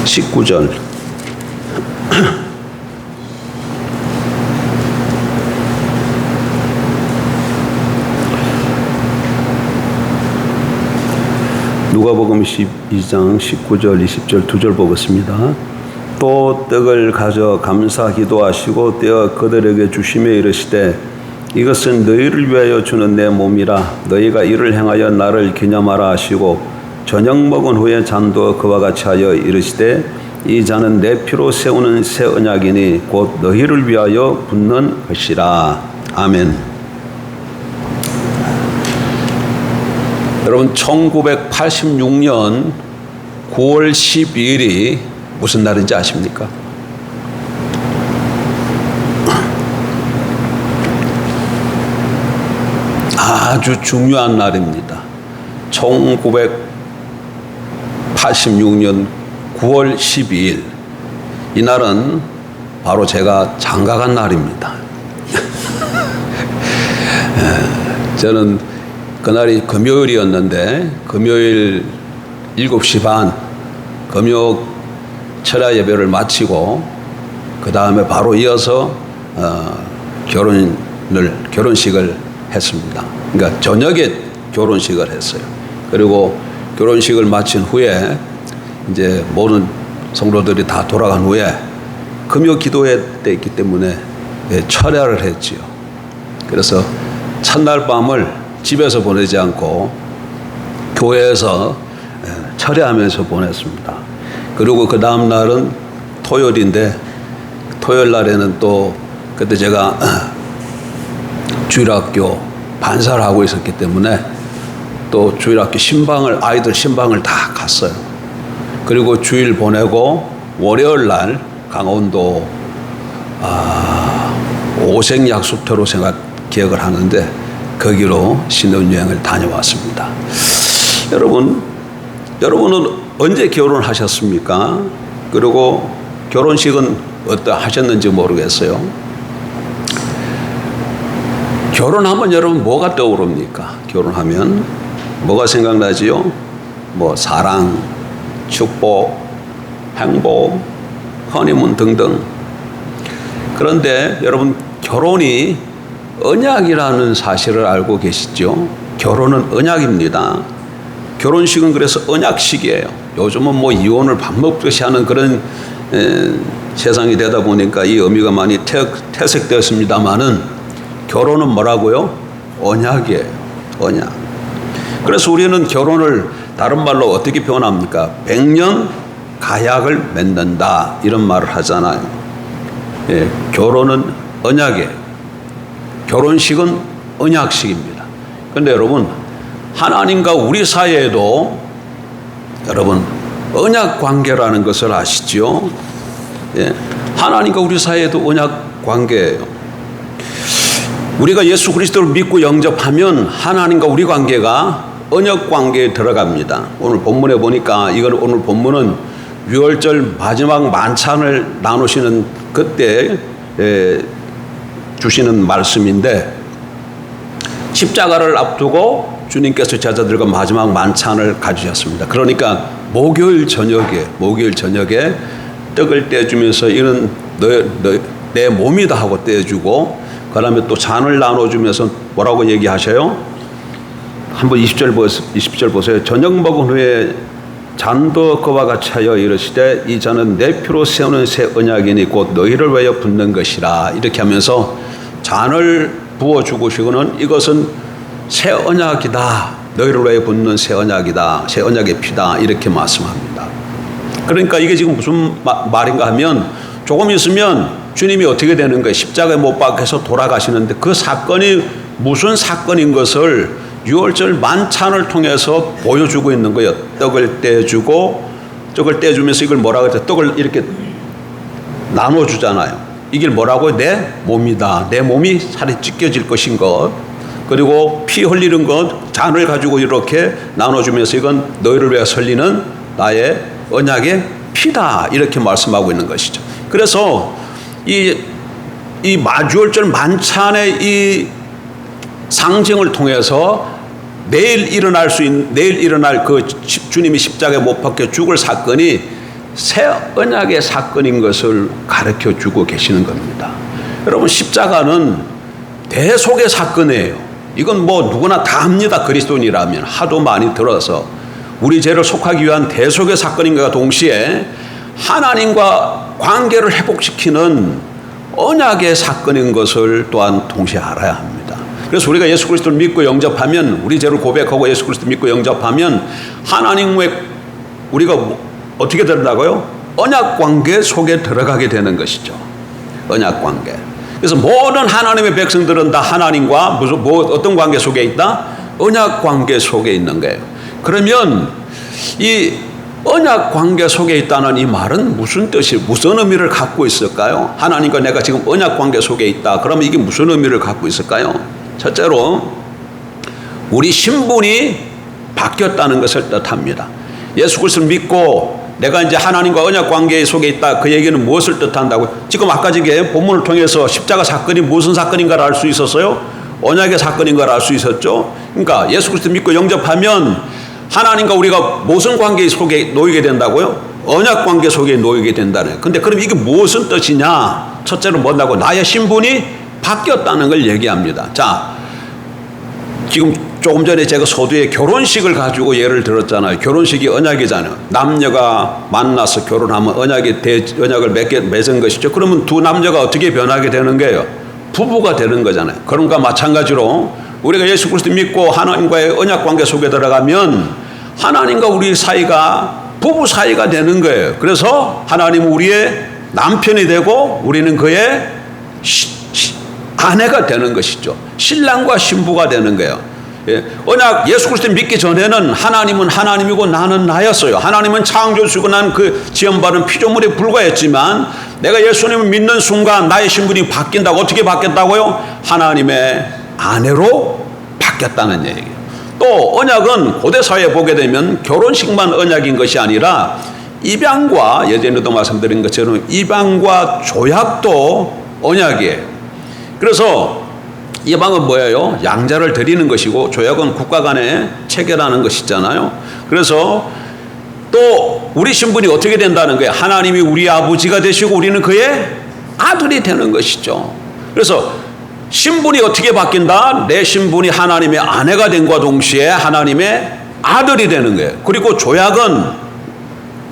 19절. 누가복음 12장 19절 20절 2절 보겠습니다. 또 떡을 가져 감사 기도하시고 떼어 그들에게 주시며 이르시되 이것은 너희를 위하여 주는 내 몸이라. 너희가 이를 행하여 나를 기념하라 하시고 저녁 먹은 후에 잔도 그와 같이 하여 이르시되 이 잔은 내 피로 세우는 새 언약이니 곧 너희를 위하여 붓는 것이라. 아멘. 여러분, 1986년 9월 12일이 무슨 날인지 아십니까? 아주 중요한 날입니다. 1986년 9월 12일. 이 날은 바로 제가 장가간 날입니다. 저는 그날이 금요일이었는데 금요일 7시 반 금요 철야 예배를 마치고 그 다음에 바로 이어서 결혼식을 했습니다. 그러니까 저녁에 결혼식을 했어요. 그리고 결혼식을 마친 후에 이제 모든 성도들이 다 돌아간 후에 금요 기도회 때 있기 때문에 철야를 했지요. 그래서 첫날 밤을 집에서 보내지 않고 교회에서 철야하면서 보냈습니다. 그리고 그 다음 날은 토요일인데 토요일 날에는 또 그때 제가 주일학교 반사를 하고 있었기 때문에 또 주일학교 아이들 신방을 다 갔어요. 그리고 주일 보내고 월요일 날 강원도 오색약수터로 기억을 하는데 거기로 신혼여행을 다녀왔습니다. 여러분은 언제 결혼하셨습니까? 그리고 결혼식은 하셨는지 모르겠어요. 결혼하면 여러분 뭐가 떠오릅니까? 결혼하면 뭐가 생각나지요? 사랑, 축복, 행복, 허니문 등등. 그런데 여러분, 결혼이 언약이라는 사실을 알고 계시죠? 결혼은 언약입니다. 결혼식은 그래서 언약식이에요. 요즘은 이혼을 밥 먹듯이 하는 그런 세상이 되다 보니까 이 의미가 많이 퇴색되었습니다만은 결혼은 뭐라고요? 언약이에요. 언약. 그래서 우리는 결혼을 다른 말로 어떻게 표현합니까? 100년 가약을 맺는다 이런 말을 하잖아요. 결혼은 언약이에요. 결혼식은 언약식입니다. 그런데 여러분, 하나님과 우리 사이에도 여러분 언약 관계라는 것을 아시죠? 하나님과 우리 사이에도 언약 관계예요. 우리가 예수 그리스도를 믿고 영접하면 하나님과 우리 관계가 언약 관계에 들어갑니다. 오늘 본문에 보니까 오늘 본문은 유월절 마지막 만찬을 나누시는 그때 주시는 말씀인데 십자가를 앞두고 주님께서 제자들과 마지막 만찬을 가지셨습니다. 그러니까 목요일 저녁에 떡을 떼주면서 이는 내 몸이다 하고 떼주고 그 다음에 또 잔을 나눠주면서 뭐라고 얘기하셔요? 한번 20절 보세요. 저녁 먹은 후에 잔도 그와 같이 하여 이르시되 이 잔은 내 피로 세우는 새 언약이니 곧 너희를 위하여 붓는 것이라. 이렇게 하면서 잔을 부어주고시고는 이것은 새 언약이다. 너희를 위하여 붓는 새 언약이다. 새 언약의 피다. 이렇게 말씀합니다. 그러니까 이게 지금 무슨 말인가 하면 조금 있으면 주님이 어떻게 되는 거예요? 십자가에 못 박혀서 돌아가시는데 그 사건이 무슨 사건인 것을 유월절 만찬을 통해서 보여주고 있는 거예요. 떡을 떼주면서 이걸 뭐라고 해서 떡을 이렇게 나눠주잖아요. 이게 뭐라고요? 내 몸이다. 내 몸이 살이 찢겨질 것인 것. 그리고 피 흘리는 것, 잔을 가지고 이렇게 나눠주면서 이건 너희를 위해 설리는 나의 언약의 피다. 이렇게 말씀하고 있는 것이죠. 그래서 이 마주월절 만찬의 이 상징을 통해서 내일 일어날 그 주님이 십자가에 못 박혀 죽을 사건이 새 언약의 사건인 것을 가르쳐 주고 계시는 겁니다. 여러분, 십자가는 대속의 사건이에요. 이건 뭐 누구나 다 합니다. 그리스도인이라면 하도 많이 들어서 우리 죄를 속하기 위한 대속의 사건인가 동시에 하나님과 관계를 회복시키는 언약의 사건인 것을 또한 동시에 알아야 합니다. 그래서 우리가 예수 그리스도를 믿고 영접하면, 우리 죄를 고백하고 예수 그리스도 믿고 영접하면 하나님의 우리가 어떻게 된다고요? 언약 관계 속에 들어가게 되는 것이죠. 언약 관계. 그래서 모든 하나님의 백성들은 다 하나님과 어떤 관계 속에 있다? 언약 관계 속에 있는 거예요. 그러면 이 언약 관계 속에 있다는 이 말은 무슨 뜻이, 무슨 의미를 갖고 있을까요? 하나님과 내가 지금 언약 관계 속에 있다. 그러면 이게 무슨 의미를 갖고 있을까요? 첫째로 우리 신분이 바뀌었다는 것을 뜻합니다. 예수 그리스도를 믿고 내가 이제 하나님과 언약 관계 속에 있다. 그 얘기는 무엇을 뜻한다고요? 지금 아까 저게 본문을 통해서 십자가 사건이 무슨 사건인가를 알 수 있었어요? 언약의 사건인 걸 알 수 있었죠. 그러니까 예수 그리스도 믿고 영접하면 하나님과 우리가 무슨 관계 속에 놓이게 된다고요? 언약 관계 속에 놓이게 된다는 거예요. 근데 그럼 이게 무슨 뜻이냐? 첫째로 뭐라고? 나의 신분이 바뀌었다는 걸 얘기합니다. 자, 지금 조금 전에 제가 서두에 결혼식을 가지고 예를 들었잖아요. 결혼식이 언약이잖아요. 남녀가 만나서 결혼하면 언약을 맺은 것이죠. 그러면 두 남녀가 어떻게 변하게 되는 거예요? 부부가 되는 거잖아요. 그런가 마찬가지로 우리가 예수 그리스도 믿고 하나님과의 언약 관계 속에 들어가면 하나님과 우리 사이가 부부 사이가 되는 거예요. 그래서 하나님은 우리의 남편이 되고 우리는 그의 아내가 되는 것이죠. 신랑과 신부가 되는 거예요. 예, 언약 예수 그리스도 믿기 전에는 하나님은 하나님이고 나는 나였어요. 하나님은 창조주시고 난 그 지연받은 피조물에 불과했지만 내가 예수님을 믿는 순간 나의 신분이 바뀐다고. 어떻게 바뀌었다고요? 하나님의 아내로 바뀌었다는 얘기예요. 또 언약은 고대 사회에 보게 되면 결혼식만 언약인 것이 아니라 입양과, 예전에도 말씀드린 것처럼 입양과 조약도 언약이에요. 그래서 입양은 뭐예요? 양자를 드리는 것이고 조약은 국가 간에 체결하는 것이잖아요. 그래서 또 우리 신분이 어떻게 된다는 거예요? 하나님이 우리 아버지가 되시고 우리는 그의 아들이 되는 것이죠. 그래서 신분이 어떻게 바뀐다? 내 신분이 하나님의 아내가 된과 동시에 하나님의 아들이 되는 거예요. 그리고 조약은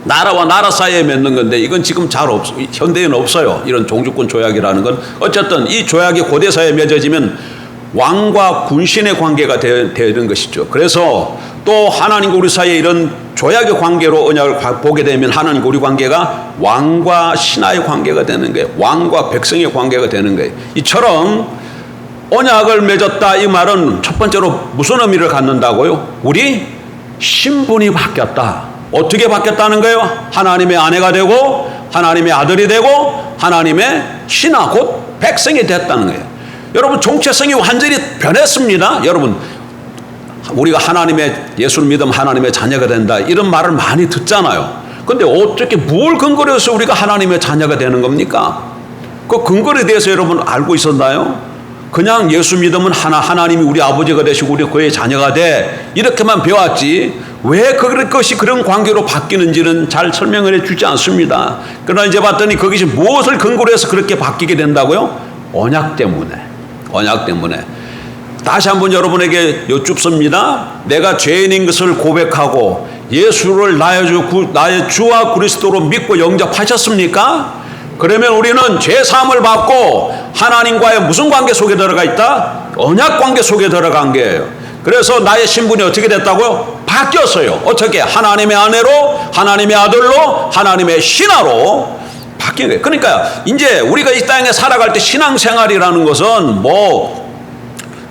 나라와 나라 사이에 맺는 건데 이건 지금 잘 현대에는 없어요. 이런 종주권 조약이라는 건. 어쨌든 이 조약이 고대 사회에 맺어지면 왕과 군신의 관계가 되는 것이죠. 그래서 또 하나님과 우리 사이에 이런 조약의 관계로 언약을 보게 되면 하나님과 우리 관계가 왕과 신하의 관계가 되는 거예요. 왕과 백성의 관계가 되는 거예요. 이처럼 언약을 맺었다 이 말은 첫 번째로 무슨 의미를 갖는다고요? 우리 신분이 바뀌었다. 어떻게 바뀌었다는 거예요? 하나님의 아내가 되고 하나님의 아들이 되고 하나님의 신하 곧 백성이 됐다는 거예요. 여러분 정체성이 완전히 변했습니다. 여러분 우리가 하나님의 예수를 믿으면 하나님의 자녀가 된다 이런 말을 많이 듣잖아요. 근데 어떻게 뭘 근거로 해서 우리가 하나님의 자녀가 되는 겁니까? 그 근거에 대해서 여러분 알고 있었나요? 그냥 예수 믿으면 하나님이 우리 아버지가 되시고 우리 그의 자녀가 돼 이렇게만 배웠지 왜 그것이 그런 관계로 바뀌는지는 잘 설명을 해주지 않습니다. 그러나 이제 봤더니 그것이 무엇을 근거로 해서 그렇게 바뀌게 된다고요? 언약 때문에. 언약 때문에. 다시 한번 여러분에게 여쭙습니다. 내가 죄인인 것을 고백하고 예수를 나의 주와 그리스도로 믿고 영접하셨습니까? 그러면 우리는 죄사함을 받고 하나님과의 무슨 관계 속에 들어가 있다? 언약 관계 속에 들어간 거예요. 그래서 나의 신분이 어떻게 됐다고요? 바뀌었어요. 어떻게? 하나님의 아내로, 하나님의 아들로, 하나님의 신하로 바뀐 거예요. 그러니까 이제 우리가 이 땅에 살아갈 때 신앙생활이라는 것은 뭐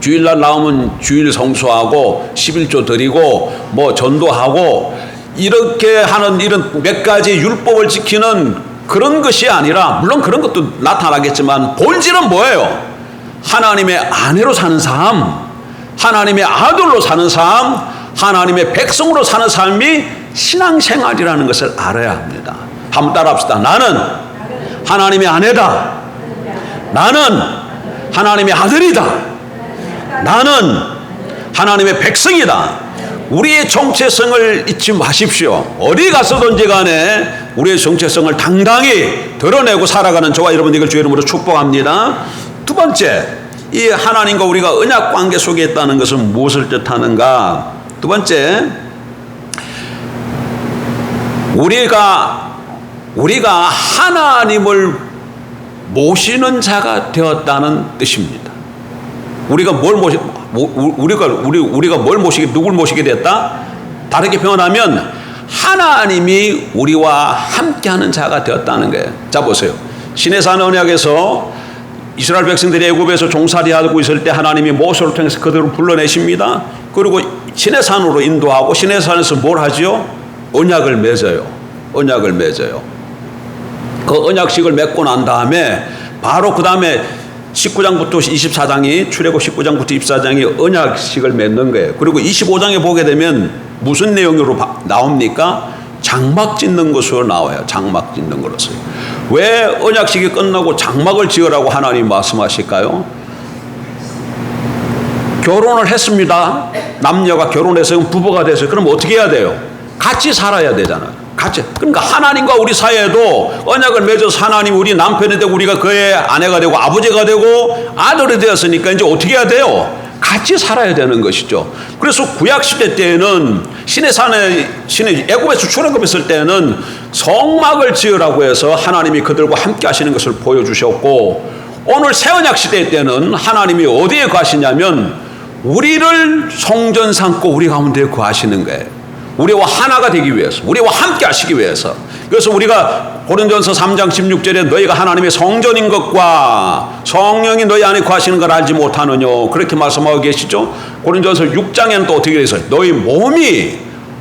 주일날 나오면 주일 성수하고 11조 드리고 뭐 전도하고 이렇게 하는 이런 몇 가지 율법을 지키는 그런 것이 아니라 물론 그런 것도 나타나겠지만 본질은 뭐예요? 하나님의 아내로 사는 삶, 하나님의 아들로 사는 삶, 하나님의 백성으로 사는 삶이 신앙생활이라는 것을 알아야 합니다. 한번 따라합시다. 나는 하나님의 아내다. 나는 하나님의 아들이다. 나는 하나님의 백성이다. 우리의 정체성을 잊지 마십시오. 어디 가서든지 간에 우리의 정체성을 당당히 드러내고 살아가는 저와 여러분들 주의 이름으로 축복합니다. 두 번째, 이 하나님과 우리가 언약 관계 속에 있다는 것은 무엇을 뜻하는가? 두 번째, 우리가 하나님을 모시는 자가 되었다는 뜻입니다. 우리가 뭘 모시게, 누굴 모시게 됐다? 다르게 표현하면 하나님이 우리와 함께하는 자가 되었다는 거예요. 자, 보세요. 시내산 언약에서 이스라엘 백성들이 애굽에서 종살이하고 있을 때 하나님이 모세를 통해서 그들을 불러내십니다. 그리고 시내산으로 인도하고 시내산에서 뭘 하죠? 언약을 맺어요. 언약을 맺어요. 그 언약식을 맺고 난 다음에 바로 그 다음에 19장부터 24장이 출애굽 19장부터 24장이 언약식을 맺는 거예요. 그리고 25장에 보게 되면 무슨 내용으로 나옵니까? 장막 짓는 것으로 나와요. 장막 짓는 것으로. 왜 언약식이 끝나고 장막을 지으라고 하나님 말씀하실까요? 결혼을 했습니다. 남녀가 결혼해서 부부가 돼서 그럼 어떻게 해야 돼요? 같이 살아야 되잖아요. 같이. 그러니까 하나님과 우리 사이에도 언약을 맺어서 하나님 우리 남편이 되고 우리가 그의 아내가 되고 아버지가 되고 아들이 되었으니까 이제 어떻게 해야 돼요? 같이 살아야 되는 것이죠. 그래서 구약시대 때에는 애굽에서 출애굽했을 때는 성막을 지으라고 해서 하나님이 그들과 함께 하시는 것을 보여주셨고, 오늘 새언약 시대 때는 하나님이 어디에 거하시냐면 우리를 성전 삼고 우리 가운데 거하시는 거예요. 우리와 하나가 되기 위해서, 우리와 함께 하시기 위해서. 그래서 우리가 고린도전서 3장 16절에 너희가 하나님의 성전인 것과 성령이 너희 안에 거하시는 걸 알지 못하느냐, 그렇게 말씀하고 계시죠. 고린도전서 6장에는 또 어떻게 되어 있어요? 너희 몸이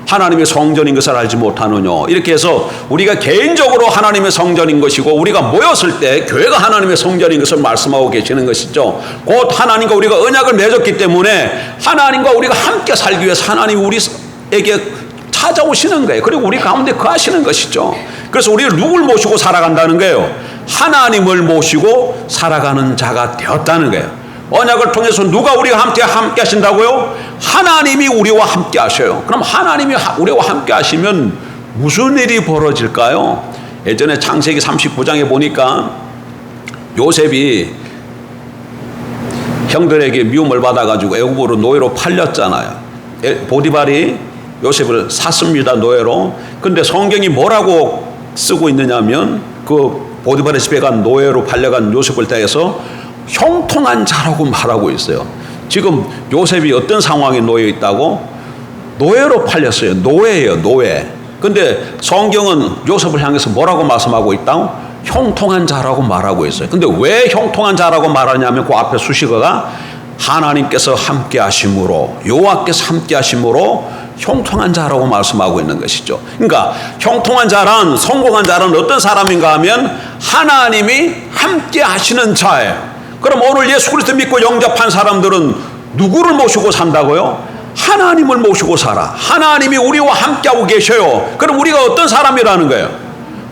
하나님의 성전인 것을 알지 못하느냐. 이렇게 해서 우리가 개인적으로 하나님의 성전인 것이고 우리가 모였을 때 교회가 하나님의 성전인 것을 말씀하고 계시는 것이죠. 곧 하나님과 우리가 언약을 맺었기 때문에 하나님과 우리가 함께 살기 위해서 하나님이 우리에게 찾아오시는 거예요. 그리고 우리 가운데 거하시는 것이죠. 그래서 우리를 누굴 모시고 살아간다는 거예요? 하나님을 모시고 살아가는 자가 되었다는 거예요. 언약을 통해서 누가 우리가 함께 하신다고요? 하나님이 우리와 함께 하셔요. 그럼 하나님이 우리와 함께 하시면 무슨 일이 벌어질까요? 예전에 창세기 39장에 보니까 요셉이 형들에게 미움을 받아가지고 애굽으로 노예로 팔렸잖아요. 보디발이 요셉을 샀습니다, 노예로. 근데 성경이 뭐라고 쓰고 있느냐면 그 보디발의 집에 간 노예로 팔려간 요셉을 대해서 형통한 자라고 말하고 있어요. 지금 요셉이 어떤 상황에 놓여 있다고? 노예로 팔렸어요. 노예예요, 노예. 근데 성경은 요셉을 향해서 뭐라고 말씀하고 있다고? 형통한 자라고 말하고 있어요. 근데 왜 형통한 자라고 말하냐면 그 앞에 수식어가 하나님께서 함께 하심으로, 여호와께서 함께 하심으로 형통한 자라고 말씀하고 있는 것이죠. 그러니까 형통한 자란, 성공한 자란 어떤 사람인가 하면 하나님이 함께 하시는 자예요. 그럼 오늘 예수 그리스도 믿고 영접한 사람들은 누구를 모시고 산다고요? 하나님을 모시고 살아. 하나님이 우리와 함께하고 계셔요. 그럼 우리가 어떤 사람이라는 거예요?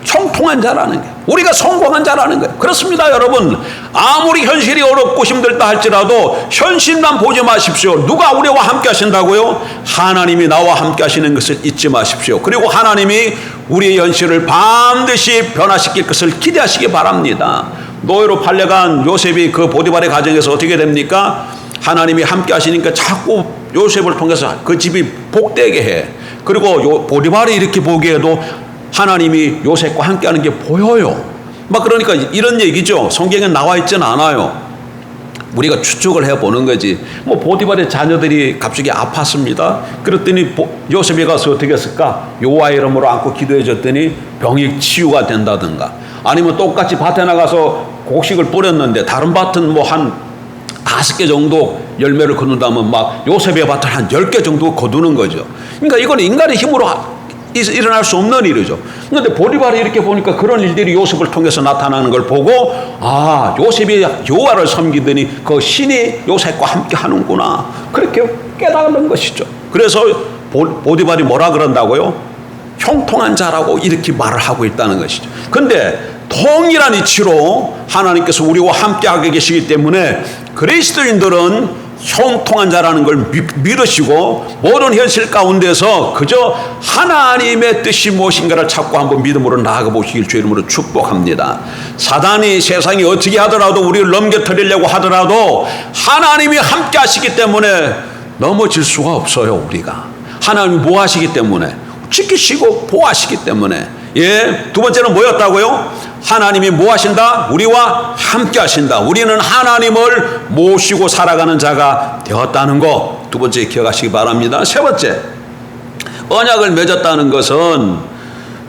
형통한 자라는 거예요. 우리가 성공한 자라는 거예요. 그렇습니다, 여러분. 아무리 현실이 어렵고 힘들다 할지라도 현실만 보지 마십시오. 누가 우리와 함께 하신다고요? 하나님이 나와 함께 하시는 것을 잊지 마십시오. 그리고 하나님이 우리의 현실을 반드시 변화시킬 것을 기대하시기 바랍니다. 노예로 팔려간 요셉이 그 보디발의 가정에서 어떻게 됩니까? 하나님이 함께 하시니까 자꾸 요셉을 통해서 그 집이 복되게 해. 그리고 보디발이 이렇게 보기에도 하나님이 요셉과 함께하는 게 보여요. 막 그러니까 이런 얘기죠. 성경에 나와 있지는 않아요. 우리가 추측을 해보는 거지. 뭐 보디발의 자녀들이 갑자기 아팠습니다. 그랬더니 요셉이 가서 어떻게 했을까? 여호와의 이름으로 안고 기도해 줬더니 병이 치유가 된다든가, 아니면 똑같이 밭에 나가서 곡식을 뿌렸는데 다른 밭은 뭐 한 5개 정도 열매를 거둔다면 막 요셉의 밭을 한 10개 정도 거두는 거죠. 그러니까 이건 인간의 힘으로 일어날 수 없는 일이죠. 그런데 보디발이 이렇게 보니까 그런 일들이 요셉을 통해서 나타나는 걸 보고, 아, 요셉이 여호와를 섬기더니 그 신이 요셉과 함께 하는구나, 그렇게 깨달은 것이죠. 그래서 보디발이 뭐라 그런다고요? 형통한 자라고 이렇게 말을 하고 있다는 것이죠. 근데 동일한 이치로 하나님께서 우리와 함께하게 계시기 때문에 그리스도인들은 형통한 자라는 걸 믿으시고 모든 현실 가운데서 그저 하나님의 뜻이 무엇인가를 찾고 한번 믿음으로 나아가 보시길 주의 이름으로 축복합니다. 사단이 세상이 어떻게 하더라도 우리를 넘겨뜨리려고 하더라도 하나님이 함께 하시기 때문에 넘어질 수가 없어요. 우리가 하나님이 뭐 하시기 때문에, 지키시고 보호하시기 때문에. 두 번째는 뭐였다고요? 하나님이 뭐 하신다? 우리와 함께 하신다. 우리는 하나님을 모시고 살아가는 자가 되었다는 거, 두 번째 기억하시기 바랍니다. 세 번째, 언약을 맺었다는 것은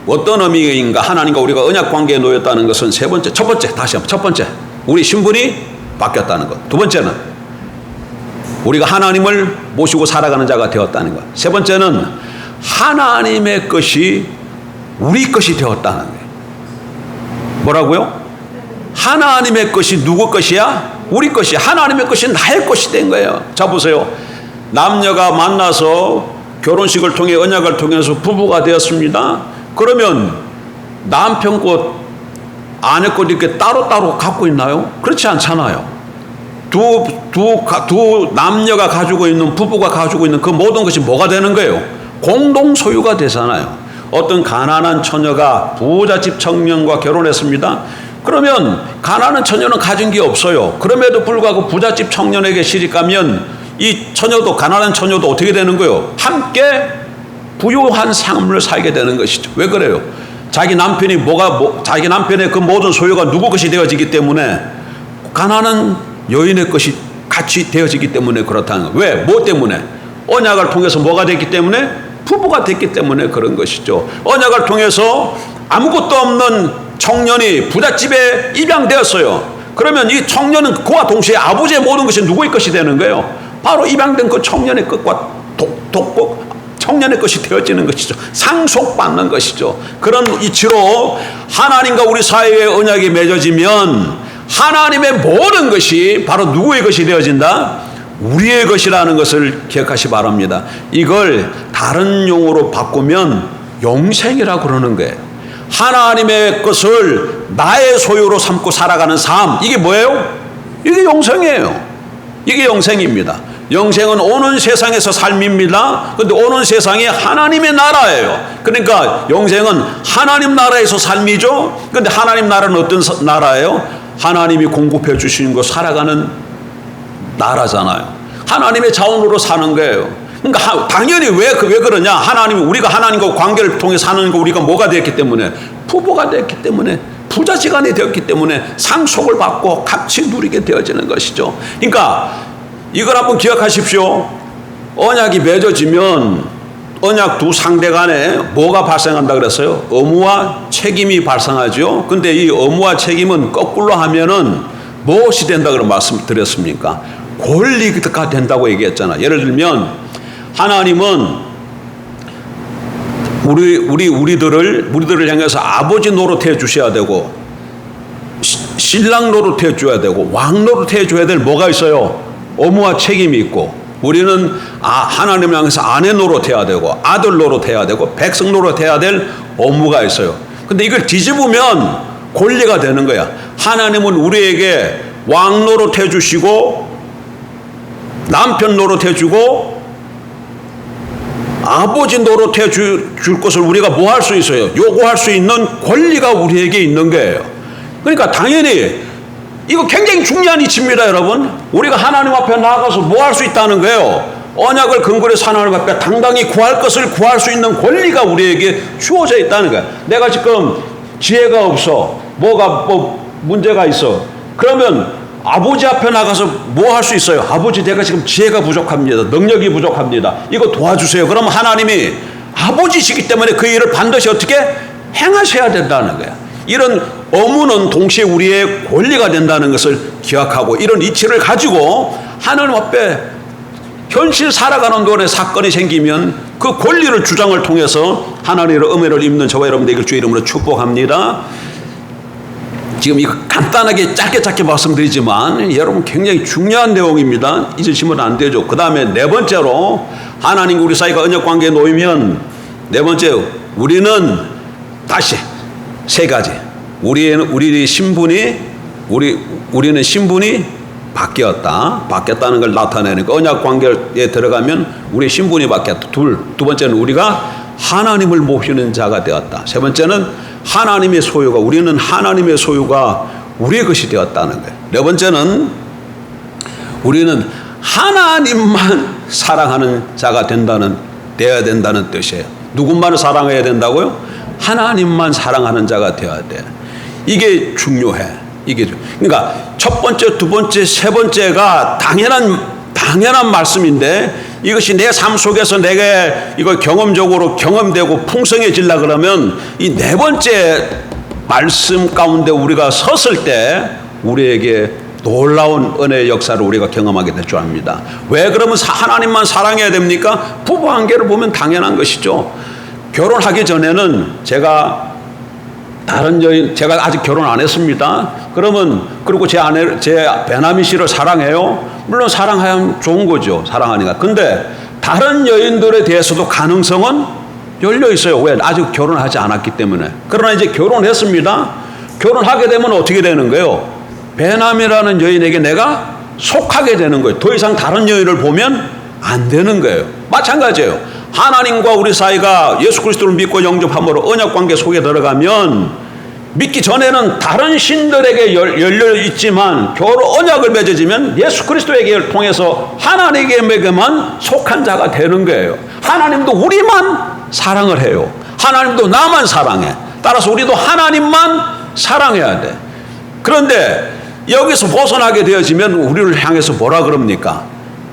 어떤 의미인가? 하나님과 우리가 언약 관계에 놓였다는 것은 세 번째, 첫 번째, 다시 한번 첫 번째, 우리 신분이 바뀌었다는 것. 두 번째는 우리가 하나님을 모시고 살아가는 자가 되었다는 것. 세 번째는 하나님의 것이 우리 것이 되었다는 거예요. 뭐라고요? 하나님의 것이 누구 것이야? 우리 것이야. 하나님의 것이 나의 것이 된 거예요. 자 보세요. 남녀가 만나서 결혼식을 통해 언약을 통해서 부부가 되었습니다. 그러면 남편 것, 아내 것 이렇게 따로따로 갖고 있나요? 그렇지 않잖아요. 두 남녀가 가지고 있는, 부부가 가지고 있는 그 모든 것이 뭐가 되는 거예요? 공동 소유가 되잖아요. 어떤 가난한 처녀가 부잣집 청년과 결혼했습니다. 그러면 가난한 처녀는 가진 게 없어요. 그럼에도 불구하고 부잣집 청년에게 시집가면 이 처녀도, 가난한 처녀도 어떻게 되는 거예요? 함께 부유한 삶을 살게 되는 것이죠. 왜 그래요? 자기 남편이 자기 남편의 그 모든 소유가 누구 것이 되어지기 때문에, 가난한 여인의 것이 같이 되어지기 때문에 그렇다는 거예요. 왜? 뭐 때문에? 언약을 통해서 뭐가 됐기 때문에? 부부가 됐기 때문에 그런 것이죠. 언약을 통해서 아무것도 없는 청년이 부잣집에 입양되었어요. 그러면 이 청년은 그와 동시에 아버지의 모든 것이 누구의 것이 되는 거예요? 바로 입양된 그 청년의 것과 청년의 것이 되어지는 것이죠. 상속받는 것이죠. 그런 이치로 하나님과 우리 사이의 언약이 맺어지면 하나님의 모든 것이 바로 누구의 것이 되어진다? 우리의 것이라는 것을 기억하시 바랍니다. 이걸 다른 용어로 바꾸면 영생이라고 그러는 거예요. 하나님의 것을 나의 소유로 삼고 살아가는 삶, 이게 뭐예요? 이게 영생이에요. 이게 영생입니다. 영생은 오는 세상에서 삶입니다. 그런데 오는 세상이 하나님의 나라예요. 그러니까 영생은 하나님 나라에서 삶이죠. 그런데 하나님 나라는 어떤 나라예요? 하나님이 공급해 주시는 거 살아가는 나라잖아요. 하나님의 자원으로 사는 거예요. 그러니까 당연히 왜 그러냐? 우리가 하나님과 관계를 통해 사는 거, 우리가 뭐가 되었기 때문에? 부부가 되었기 때문에, 부자지간이 되었기 때문에 상속을 받고 같이 누리게 되어지는 것이죠. 그러니까 이걸 한번 기억하십시오. 언약이 맺어지면 언약 두 상대 간에 뭐가 발생한다 그랬어요? 의무와 책임이 발생하죠. 근데 이 의무와 책임은 거꾸로 하면은 무엇이 된다 그런 말씀드렸습니까? 권리가 된다고 얘기했잖아. 예를 들면 하나님은 우리들을 향해서 아버지 노릇해 주셔야 되고, 신랑 노릇해 줘야 되고, 왕 노릇해 줘야 될 뭐가 있어요? 의무와 책임이 있고, 우리는 하나님을 향해서 아내 노릇해야 되고, 아들 노릇해야 되고, 백성 노릇해야 될 의무가 있어요. 근데 이걸 뒤집으면 권리가 되는 거야. 하나님은 우리에게 왕 노릇해 주시고, 남편 노릇해 주고, 아버지 노릇해 줄 것을 우리가 뭐 할 수 있어요? 요구할 수 있는 권리가 우리에게 있는 거예요. 그러니까 당연히 이거 굉장히 중요한 이치입니다, 여러분. 우리가 하나님 앞에 나아가서 뭐 할 수 있다는 거예요? 언약을 근거로 해서 하나님 앞에 당당히 구할 것을 구할 수 있는 권리가 우리에게 주어져 있다는 거예요. 내가 지금 지혜가 없어, 문제가 있어. 그러면 아버지 앞에 나가서 뭐 할 수 있어요? 아버지, 내가 지금 지혜가 부족합니다. 능력이 부족합니다. 이거 도와주세요. 그러면 하나님이 아버지시기 때문에 그 일을 반드시 어떻게 행하셔야 된다는 거야. 이런 의무는 동시에 우리의 권리가 된다는 것을 기억하고, 이런 이치를 가지고 하나님 앞에 현실 살아가는 동안에 사건이 생기면 그 권리를 주장을 통해서 하나님의 은혜를 입는 저와 여러분들 주의 이름으로 축복합니다. 지금 이거 간단하게 짧게 말씀드리지만 여러분 굉장히 중요한 내용입니다. 잊으시면 안 되죠. 그 다음에 네 번째로, 하나님과 우리 사이가 언약 관계에 놓이면 네 번째, 우리는 다시 세 가지. 우리는 신분이 바뀌었다는 걸 나타내는 거. 언약 관계에 들어가면 우리의 신분이 바뀌었다. 두 번째는 우리가 하나님을 모시는 자가 되었다. 세 번째는 하나님의 소유가, 우리는 하나님의 소유가 우리의 것이 되었다는 거예요. 네 번째는 우리는 하나님만 사랑하는 자가 되어야 된다는 뜻이에요. 누군가를 사랑해야 된다고요? 하나님만 사랑하는 자가 되어야 돼. 이게 중요해. 그러니까 첫 번째, 두 번째, 세 번째가 당연한 말씀인데, 이것이 내 삶 속에서 내가 이거 경험적으로 경험되고 풍성해지려 그러면 이 네 번째 말씀 가운데 우리가 섰을 때 우리에게 놀라운 은혜의 역사를 우리가 경험하게 될 줄 압니다. 왜 그러면 하나님만 사랑해야 됩니까? 부부관계를 보면 당연한 것이죠. 결혼하기 전에는 제가 아직 결혼 안 했습니다. 그리고 제 배남이 씨를 사랑해요. 물론 사랑하면 좋은 거죠. 사랑하니까. 근데 다른 여인들에 대해서도 가능성은 열려 있어요. 왜? 아직 결혼하지 않았기 때문에. 그러나 이제 결혼했습니다. 결혼하게 되면 어떻게 되는 거예요? 배남이라는 여인에게 내가 속하게 되는 거예요. 더 이상 다른 여인을 보면 안 되는 거예요. 마찬가지예요. 하나님과 우리 사이가 예수 그리스도를 믿고 영접함으로 언약관계 속에 들어가면 믿기 전에는 다른 신들에게 열려 있지만 언약을 맺어지면 예수 그리스도에게 통해서 하나님에게만 속한 자가 되는 거예요. 하나님도 우리만 사랑을 해요. 하나님도 나만 사랑해. 따라서 우리도 하나님만 사랑해야 돼. 그런데 여기서 벗어나게 되어지면 우리를 향해서 뭐라 그럽니까?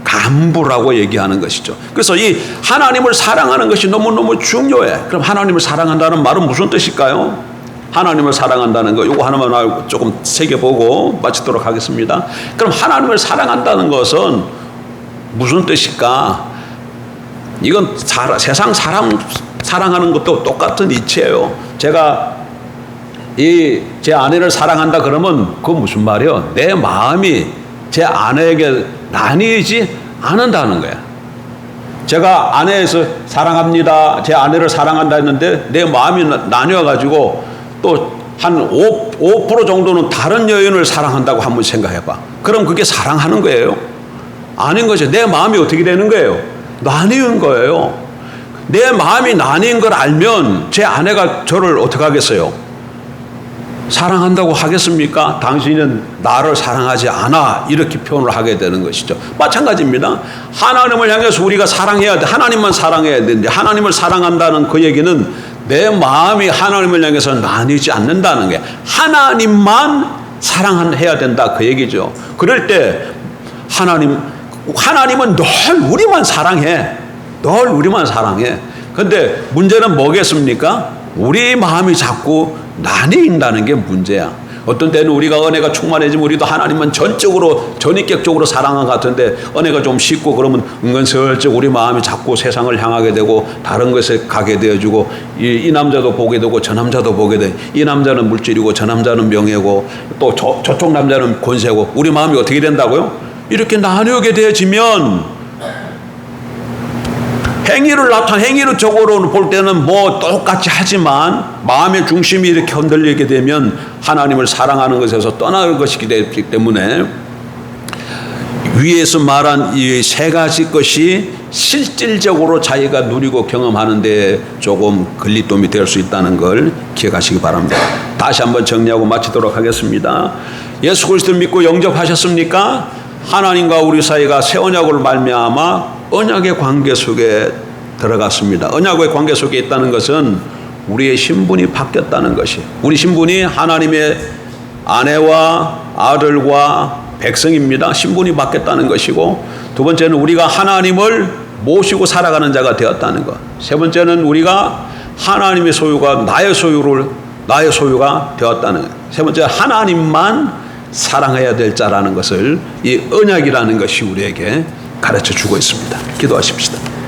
간부라고 얘기하는 것이죠. 그래서 이 하나님을 사랑하는 것이 너무너무 중요해. 그럼 하나님을 사랑한다는 말은 무슨 뜻일까요? 하나님을 사랑한다는 거, 이거 하나만 조금 새겨보고 마치도록 하겠습니다. 그럼 하나님을 사랑한다는 것은 무슨 뜻일까? 이건 세상 사람 사랑하는 것도 똑같은 이치예요. 제가 제 아내를 사랑한다 그러면 그건 무슨 말이에요? 내 마음이 제 아내에게 나뉘지 않는다는 거야. 제가 아내에서 사랑합니다, 제 아내를 사랑한다 했는데 내 마음이 나뉘어가지고 또 한 5% 정도는 다른 여인을 사랑한다고 한번 생각해봐. 그럼 그게 사랑하는 거예요? 아닌 거죠. 내 마음이 어떻게 되는 거예요? 나뉘는 거예요. 내 마음이 나뉜 걸 알면 제 아내가 저를 어떻게 하겠어요? 사랑한다고 하겠습니까? 당신은 나를 사랑하지 않아. 이렇게 표현을 하게 되는 것이죠. 마찬가지입니다. 하나님을 향해서 우리가 사랑해야 돼. 하나님만 사랑해야 되는데, 하나님을 사랑한다는 그 얘기는 내 마음이 하나님을 향해서 나뉘지 않는다는 거예요. 하나님만 사랑해야 된다, 그 얘기죠. 그럴 때 하나님은 늘 우리만 사랑해. 늘 우리만 사랑해. 근데 문제는 뭐겠습니까? 우리 마음이 자꾸 나뉜다는 게 문제야. 어떤 때는 우리가 은혜가 충만해지면 우리도 하나님만 전인격적으로 사랑한 것 같은데, 은혜가 좀 식고 그러면 은근슬쩍 우리 마음이 자꾸 세상을 향하게 되고 다른 것에 가게 되어주고, 이 남자도 보게 되고 저 남자도 보게 돼. 이 남자는 물질이고 저 남자는 명예고 또 저쪽 남자는 권세고, 우리 마음이 어떻게 된다고요? 이렇게 나누게 되어지면 행위를 적으로 볼 때는 뭐 똑같이 하지만 마음의 중심이 이렇게 흔들리게 되면 하나님을 사랑하는 것에서 떠날 것이기 때문에 위에서 말한 이 세 가지 것이 실질적으로 자기가 누리고 경험하는 데 조금 걸림돌이 될 수 있다는 걸 기억하시기 바랍니다. 다시 한번 정리하고 마치도록 하겠습니다. 예수 그리스도를 믿고 영접하셨습니까? 하나님과 우리 사이가 새 언약으로 말미암아 언약의 관계 속에 들어갔습니다. 언약의 관계 속에 있다는 것은 우리의 신분이 바뀌었다는 것이, 우리 신분이 하나님의 아내와 아들과 백성입니다. 신분이 바뀌었다는 것이고, 두 번째는 우리가 하나님을 모시고 살아가는 자가 되었다는 것. 세 번째는 우리가 하나님의 소유가 나의 소유가 되었다는 것. 세 번째, 하나님만 사랑해야 될 자라는 것을 이 언약이라는 것이 우리에게 가르쳐 주고 있습니다. 기도하십시다.